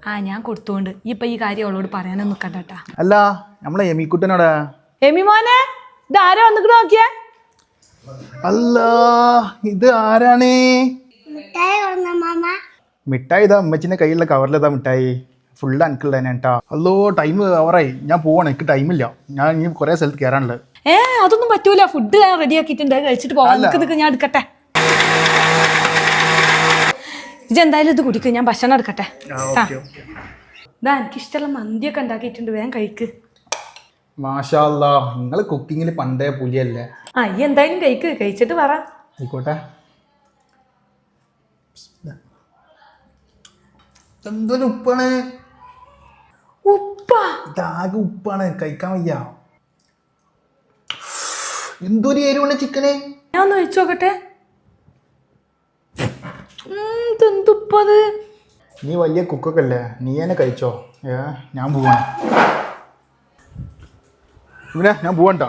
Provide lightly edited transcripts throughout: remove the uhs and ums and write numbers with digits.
ആ ഞാൻ കൊടുത്തോണ്ട് ഇപ്പൊ ഈ കാര്യം അവളോട് പറയാനൊന്നും നിക്കണ്ടാ. അല്ല നമ്മളെ എമിക്കുട്ടനോടാ? എമി മോനെ ഇത് ആരാ വന്നിട്ട് നോക്കിയേ? അല്ല ഇത് ആരാണ്? മിഠായി ഇതാ അമ്മച്ചിന്റെ കയ്യിലുള്ള കവറിലിതാ മിഠായി. ഫുള്ള് അനക്കുള്ള കേട്ടാ. അല്ലോ ടൈം കവറായി, ഞാൻ പോവാണ്, എനിക്ക് ടൈമില്ല. ഞാൻ ഇനി കുറെ സ്ഥലത്ത് കയറാനുള്ളത്. അതൊന്നും പറ്റൂല. ഫുഡ് ഞാൻ റെഡി ആക്കിയിട്ടുണ്ട്, കഴിച്ചിട്ട് പോവാം. ഞാൻ എടുക്കട്ടെ. ഇതെന്തായാലും ഇത് കുടിക്കും, ഞാൻ ഭക്ഷണം എടുക്കട്ടെ. ഇതാ എനിക്കിഷ്ടമുള്ള മന്തിയൊക്കെ ഉണ്ടാക്കിയിട്ടുണ്ട്, വേഗം കഴിക്ക്. മാഷാ അല്ലാ, നിങ്ങൾ കുക്കിങ്ങിൽ പണ്ടേ പുലിയല്ലേ. ഈ എന്തായാലും കഴിച്ചിട്ട് പറ. ആയിക്കോട്ടെ. എന്തൊരു ഉപ്പാണ്. ഉപ്പാ? ഇതാകെ ഉപ്പാണ്, കഴിക്കാൻ വയ്യ. എന്തൊരു എരിവുള്ള ചിക്കന്. ഞാൻ ഒന്ന് കഴിച്ചു നോക്കട്ടെ. എന്തുപ്പത്? നീ വലിയ കുക്കൊക്കെ അല്ലേ, നീ തന്നെ കഴിച്ചോ. ഞാൻ പോവാണ്. പിന്നെ ഞാൻ പോവണ്ടോ?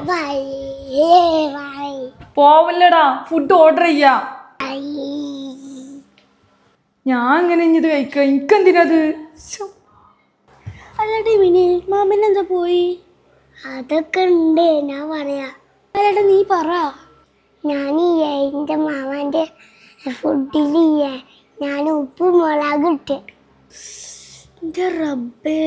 പോവല്ലടാ, ഫുഡ് ഓർഡർ ചെയ്യാ. ഞാൻ എങ്ങനെ ഇനി ഇത് കഴിക്കുക? എനിക്കെന്തിനത്? അല്ലടി മിനി, മാമനെന്താ പോയി? അതൊക്കെ ഉണ്ട്, ഞാൻ പറയാ. അല്ലടാ നീ പറ. ഞാനില്ലേ എൻ്റെ മാമാൻ്റെ ഫുഡിലില്ലേ ഞാൻ ഉപ്പ് മുളക് ഇട്ട്. എൻ്റെ റബ്ബേ.